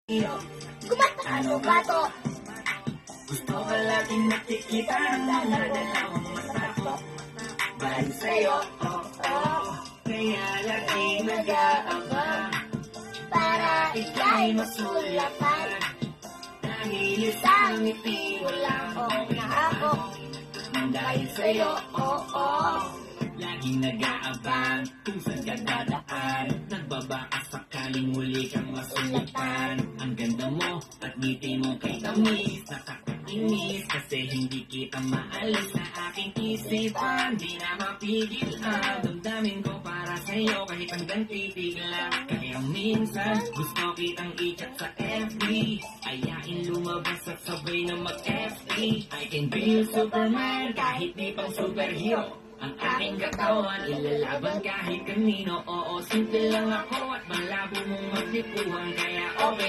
Kumatano ba to? Gusto ka laging nakikita ng mga dalawang mata ko. Balik sa'yo, kaya laging nag-aabang Para ika'y masulapan. dahil isang ngiti walang Na ako, dahil sa'yo, laging nag-aabang kung saan ka dadaan. Nagbabaka sakaling muli kang masulatan. Ang ganda mo at ngiti mo kay tamis, nakakainis kasi hindi kita maalis sa aking isipan. Di na mapigil ang damdamin ko para sa'yo kahit hanggang titig lang. Kaya minsan gusto kitang i-chat sa FB, ayain lumabas at sabay na mag-FA. I can be Superman kahit di pang superhero. Ang aking katawan, ilalaban kahit kanino. Oo, simple lang ako at malabo mong magtipuhan. Kaya okay